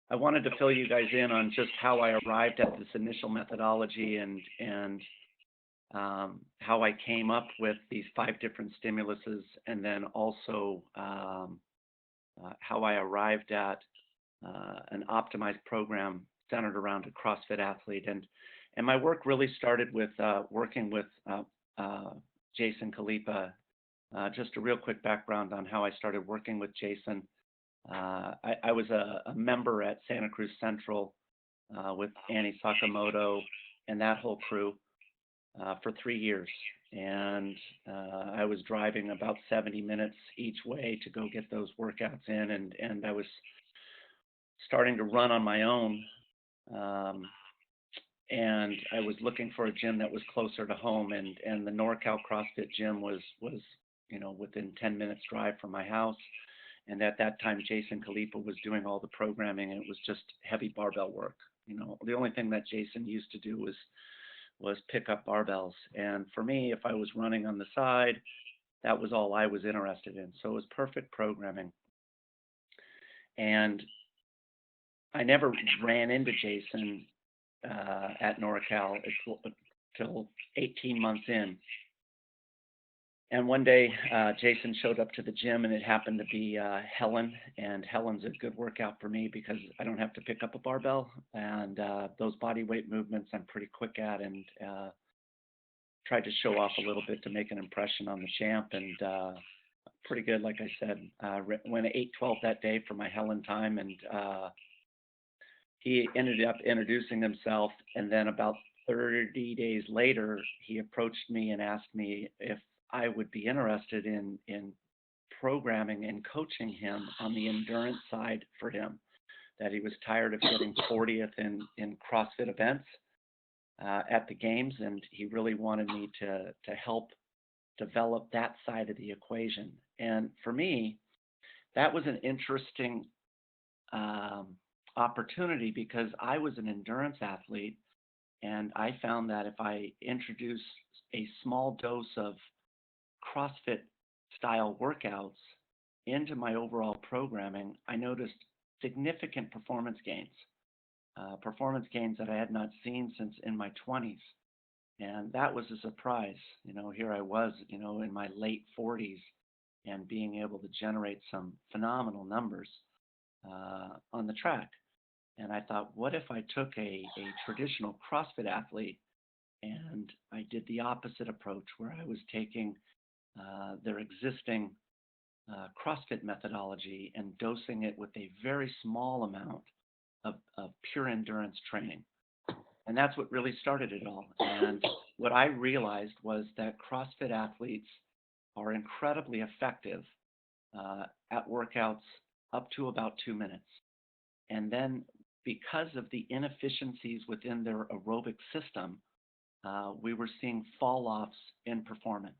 I wanted to fill you guys in on just how I arrived at this initial methodology and how I came up with these five different stimuluses, and then also how I arrived at an optimized program centered around a CrossFit athlete. And my work really started with working with uh, Jason Kalipa. Just a real quick background on how I started working with Jason. I was a member at Santa Cruz Central with Annie Sakamoto and that whole crew for 3 years. And I was driving about 70 minutes each way to go get those workouts in. And I was starting to run on my own. Um, and I was looking for a gym that was closer to home. And the NorCal CrossFit gym was within 10 minutes drive from my house. And at that time, Jason Kalipa was doing all the programming, and it was just heavy barbell work. The only thing that Jason used to do was pick up barbells. And for me, if I was running on the side, that was all I was interested in. So it was perfect programming. And I never ran into Jason at NorCal until 18 months in. And one day, Jason showed up to the gym, and it happened to be Helen. And Helen's a good workout for me because I don't have to pick up a barbell, and those body weight movements I'm pretty quick at, and tried to show off a little bit to make an impression on the champ, and pretty good, like I said. Went 8:12 that day for my Helen time, and he ended up introducing himself, and then about 30 days later, he approached me and asked me if I would be interested in programming and coaching him on the endurance side for him. That he was tired of getting 40th in CrossFit events at the games, and he really wanted me to help develop that side of the equation. And for me, that was an interesting um, opportunity because I was an endurance athlete, and I found that if I introduce a small dose of CrossFit style workouts into my overall programming, I noticed significant performance gains that I had not seen since in my 20s. And that was a surprise. Here I was, in my late 40s and being able to generate some phenomenal numbers on the track. And I thought, what if I took a traditional CrossFit athlete and I did the opposite approach where I was taking their existing CrossFit methodology and dosing it with a very small amount of pure endurance training. And that's what really started it all. And what I realized was that CrossFit athletes are incredibly effective at workouts up to about 2 minutes. And then, because of the inefficiencies within their aerobic system, we were seeing fall offs in performance.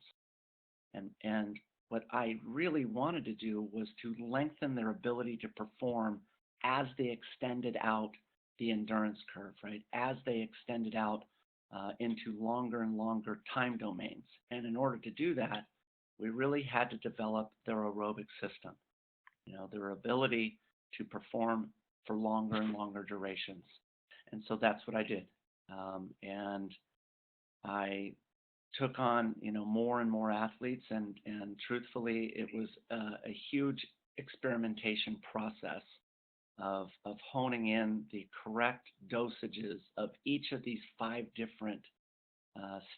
And what I really wanted to do was to lengthen their ability to perform as they extended out the endurance curve, right? As they extended out into longer and longer time domains. And in order to do that, we really had to develop their aerobic system, their ability to perform for longer and longer durations. And so that's what I did. And I took on more and more athletes, and truthfully it was a huge experimentation process of honing in the correct dosages of each of these five different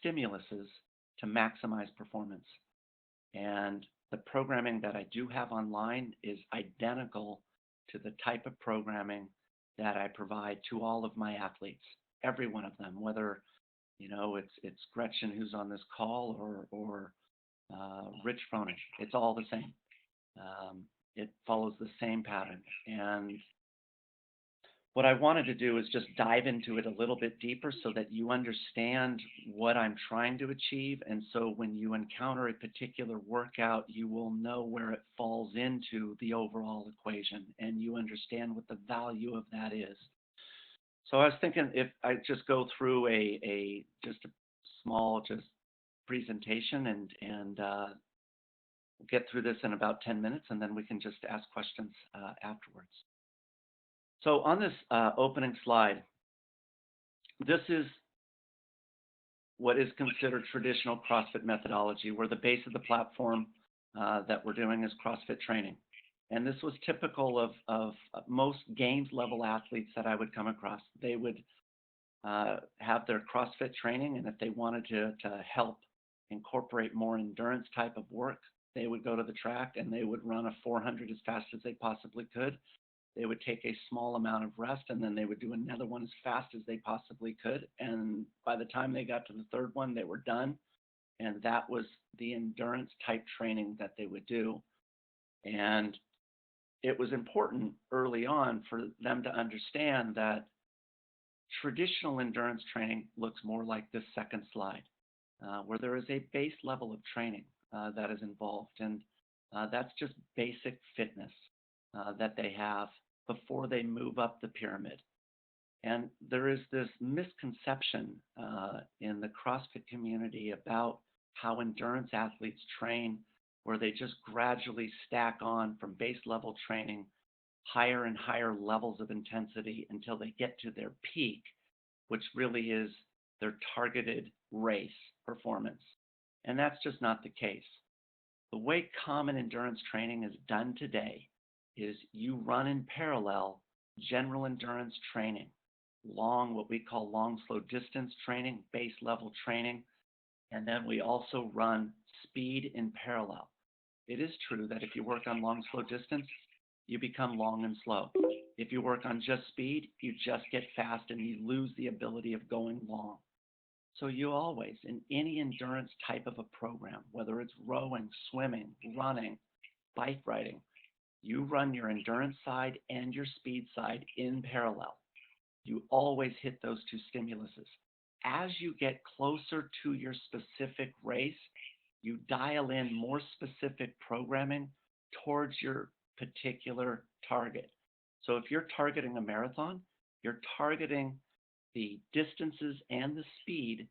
stimuluses to maximize performance. And the programming that I do have online is identical to the type of programming that I provide to all of my athletes, every one of them, whether it's Gretchen who's on this call or Rich Froning. It's all the same. It follows the same pattern. And what I wanted to do is just dive into it a little bit deeper so that you understand what I'm trying to achieve. And so when you encounter a particular workout, you will know where it falls into the overall equation and you understand what the value of that is. So I was thinking if I just go through a just a small just presentation and we'll get through this in about 10 minutes and then we can just ask questions afterwards. So on this opening slide, this is what is considered traditional CrossFit methodology, where the base of the platform that we're doing is CrossFit training. And this was typical of most games level athletes that I would come across. They would have their CrossFit training, and if they wanted to help incorporate more endurance type of work, they would go to the track and they would run a 400 as fast as they possibly could. They would take a small amount of rest, and then they would do another one as fast as they possibly could. And by the time they got to the third one, they were done. And that was the endurance type training that they would do. And it was important early on for them to understand that traditional endurance training looks more like this second slide, where there is a base level of training that is involved. And that's just basic fitness that they have before they move up the pyramid. And there is this misconception in the CrossFit community about how endurance athletes train, where they just gradually stack on from base level training higher and higher levels of intensity until they get to their peak, which really is their targeted race performance. And that's just not the case. The way common endurance training is done today is you run in parallel general endurance training, what we call long, slow distance training, base level training, and then we also run speed in parallel. It is true that if you work on long, slow distance, you become long and slow. If you work on just speed, you just get fast and you lose the ability of going long. So you always, in any endurance type of a program, whether it's rowing, swimming, running, bike riding, you run your endurance side and your speed side in parallel. You always hit those two stimuluses. As you get closer to your specific race, you dial in more specific programming towards your particular target. So if you're targeting a marathon, you're targeting the distances and the speed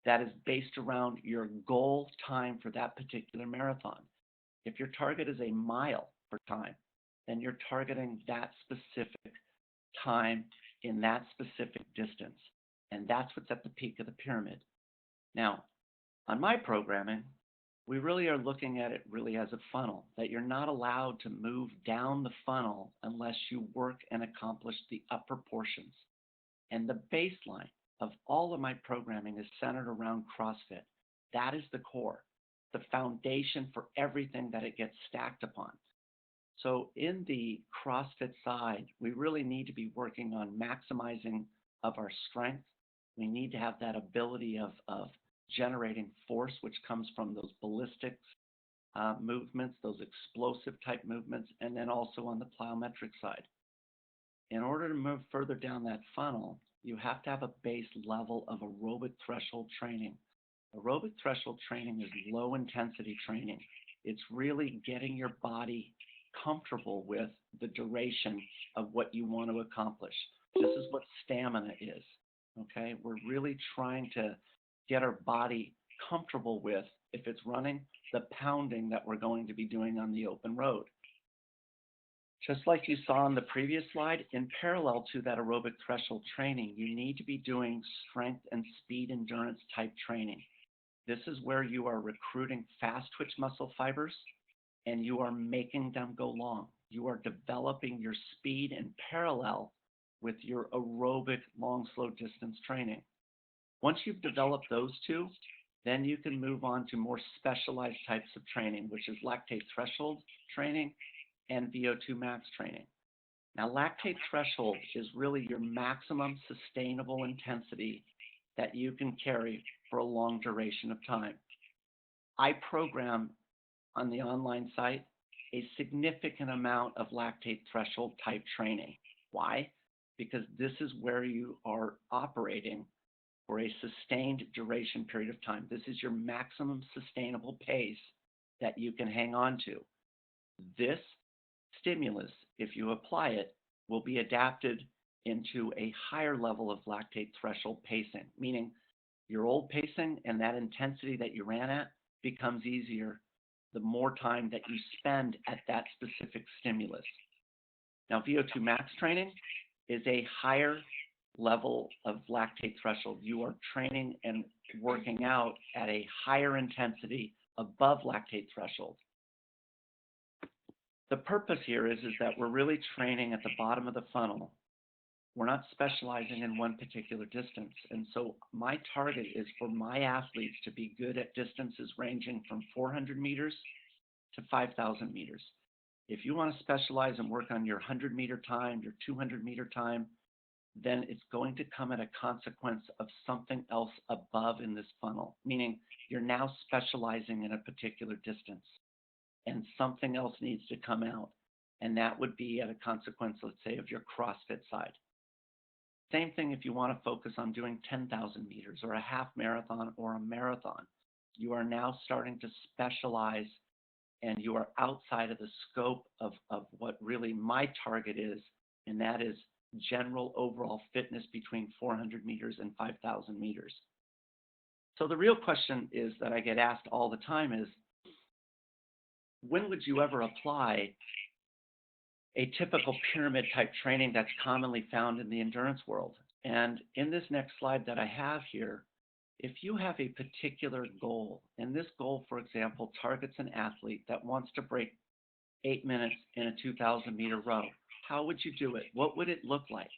that is based around your goal time for that particular marathon. If your target is a mile for time, then you're targeting that specific time in that specific distance. And that's what's at the peak of the pyramid. Now, on my programming, we really are looking at it really as a funnel, that you're not allowed to move down the funnel unless you work and accomplish the upper portions. And the baseline of all of my programming is centered around CrossFit. That is the core, the foundation for everything that it gets stacked upon. So in the CrossFit side, we really need to be working on maximizing of our strength. We need to have that ability of generating force, which comes from those ballistics movements, those explosive type movements, and then also on the plyometric side. In order to move further down that funnel, you have to have a base level of aerobic threshold training. Aerobic threshold training is low intensity training. It's really getting your body comfortable with the duration of what you want to accomplish. This is what stamina is. Okay, we're really trying to get our body comfortable with, if it's running, the pounding that we're going to be doing on the open road. Just like you saw on the previous slide, in parallel to that aerobic threshold training, you need to be doing strength and speed endurance type training. This is where you are recruiting fast twitch muscle fibers and you are making them go long. You are developing your speed in parallel with your aerobic long, slow distance training. Once you've developed those two, then you can move on to more specialized types of training, which is lactate threshold training and VO2 max training. Now, lactate threshold is really your maximum sustainable intensity that you can carry for a long duration of time. I program on the online site a significant amount of lactate threshold type training. Why? Because this is where you are operating for a sustained duration period of time. This is your maximum sustainable pace that you can hang on to. This stimulus, if you apply it, will be adapted into a higher level of lactate threshold pacing, meaning your old pacing and that intensity that you ran at becomes easier the more time that you spend at that specific stimulus. Now, VO2 max training is a higher level of lactate threshold. You are training and working out at a higher intensity above lactate threshold. The purpose here is that we're really training at the bottom of the funnel. We're not specializing in one particular distance. And so my target is for my athletes to be good at distances ranging from 400 meters to 5,000 meters. If you want to specialize and work on your 100-meter time, your 200-meter time, then it's going to come at a consequence of something else above in this funnel, meaning you're now specializing in a particular distance and something else needs to come out. And that would be at a consequence, let's say, of your CrossFit side. Same thing if you want to focus on doing 10,000 meters or a half marathon or a marathon. You are now starting to specialize and you are outside of the scope of what really my target is, and that is general overall fitness between 400 meters and 5,000 meters. So the real question is that I get asked all the time is, when would you ever apply a typical pyramid type training that's commonly found in the endurance world? And in this next slide that I have here, if you have a particular goal, and this goal, for example, targets an athlete that wants to break 8 minutes in a 2,000-meter row, how would you do it? What would it look like?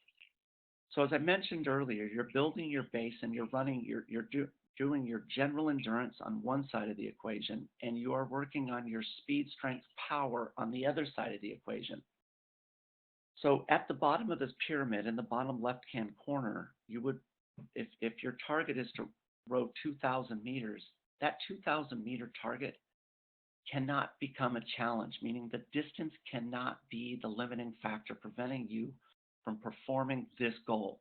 So as I mentioned earlier, you're building your base and you're doing your general endurance on one side of the equation, and you are working on your speed, strength, power on the other side of the equation. So at the bottom of this pyramid, in the bottom left-hand corner, you would, if your target is to row 2,000 meters, that 2,000-meter target cannot become a challenge, meaning the distance cannot be the limiting factor preventing you from performing this goal.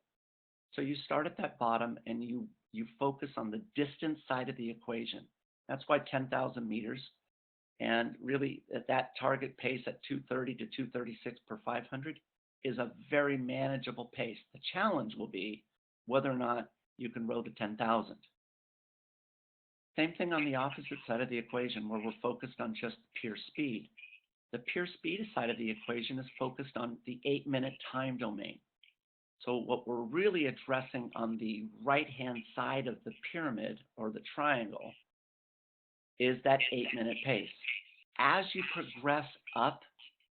So you start at that bottom and you focus on the distance side of the equation. That's why 10,000 meters, and really at that target pace at 230 to 236 per 500 is a very manageable pace. The challenge will be whether or not you can row to 10,000. Same thing on the opposite side of the equation where we're focused on just pure speed. The pure speed side of the equation is focused on the 8-minute time domain. So what we're really addressing on the right-hand side of the pyramid or the triangle is that 8-minute pace. As you progress up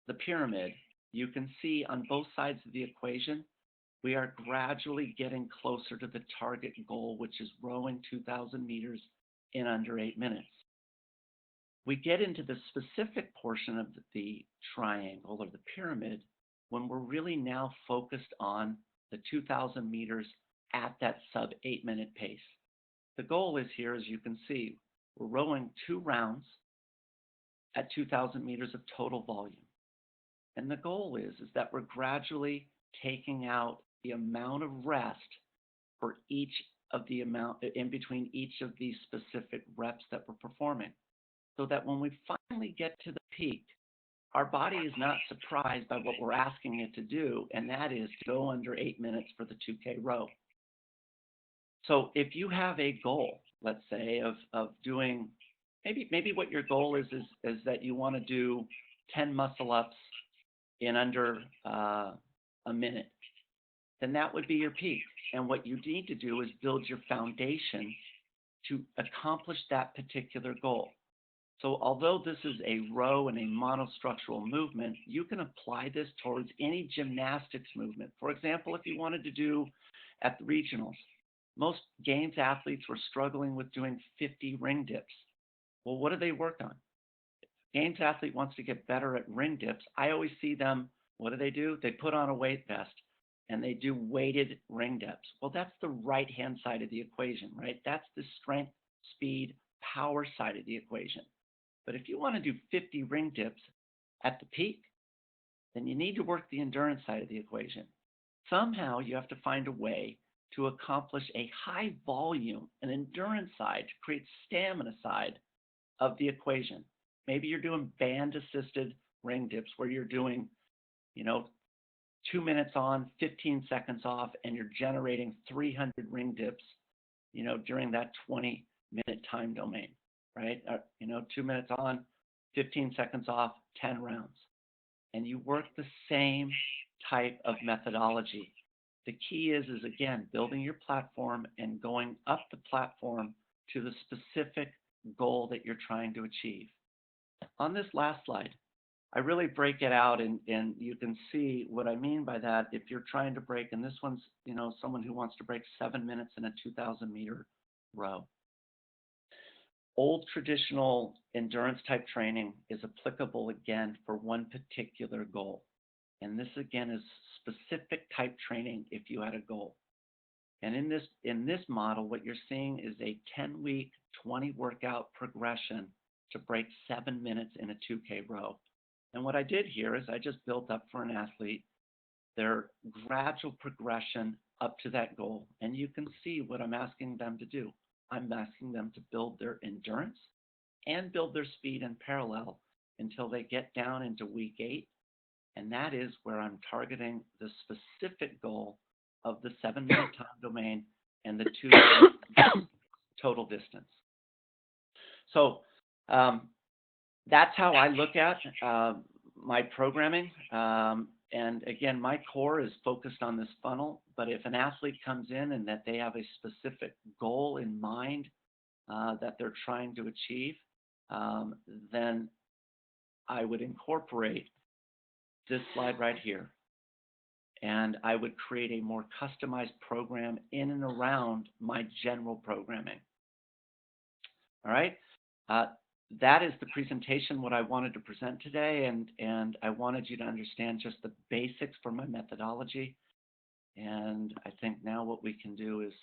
the pyramid, you can see on both sides of the equation, we are gradually getting closer to the target goal, which is rowing 2,000 meters in under 8 minutes. We get into the specific portion of the triangle or the pyramid when we're really now focused on the 2,000 meters at that sub 8-minute pace. The goal is here, as you can see, we're rowing 2 rounds at 2,000 meters of total volume. And the goal is that we're gradually taking out the amount of rest for each of the amount in between each of these specific reps that we're performing, so that when we finally get to the peak, our body is not surprised by what we're asking it to do, and that is to go under 8 minutes for the 2K row. So if you have a goal, let's say, of doing, maybe what your goal is that you want to do 10 muscle ups in under a minute, then that would be your peak. And what you need to do is build your foundation to accomplish that particular goal. So although this is a row and a monostructural movement, you can apply this towards any gymnastics movement. For example, if you wanted to do at the regionals, most games athletes were struggling with doing 50 ring dips. Well, what do they work on? Games athlete wants to get better at ring dips. I always see them, what do? They put on a weight vest and they do weighted ring dips. Well, that's the right-hand side of the equation, right? That's the strength, speed, power side of the equation. But if you want to do 50 ring dips at the peak, then you need to work the endurance side of the equation. Somehow you have to find a way to accomplish a high volume, an endurance side, to create stamina side of the equation. Maybe you're doing band-assisted ring dips where you're doing, 2 minutes on, 15 seconds off, and you're generating 300 ring dips, during that 20-minute time domain, right? 2 minutes on, 15 seconds off, 10 rounds. and you work the same type of methodology. The key is again, building your platform and going up the platform to the specific goal that you're trying to achieve. On this last slide, I really break it out and you can see what I mean by that. If you're trying to break, and this one's, someone who wants to break 7 minutes in a 2,000-meter row. Old traditional endurance type training is applicable again for one particular goal. And this again is specific type training if you had a goal. And in this model, what you're seeing is a 10-week, 20 workout progression to break 7 minutes in a 2K row. And what I did here is I just built up for an athlete their gradual progression up to that goal. And you can see what I'm asking them to do. I'm asking them to build their endurance and build their speed in parallel until they get down into week 8. And that is where I'm targeting the specific goal of the 7-minute time domain and the 2 total distance. So that's how I look at my programming. And again, my core is focused on this funnel, but if an athlete comes in and that they have a specific goal in mind that they're trying to achieve, then I would incorporate this slide right here. And I would create a more customized program in and around my general programming. All right. That is the presentation, what I wanted to present today, and I wanted you to understand just the basics for my methodology. And I think now what we can do is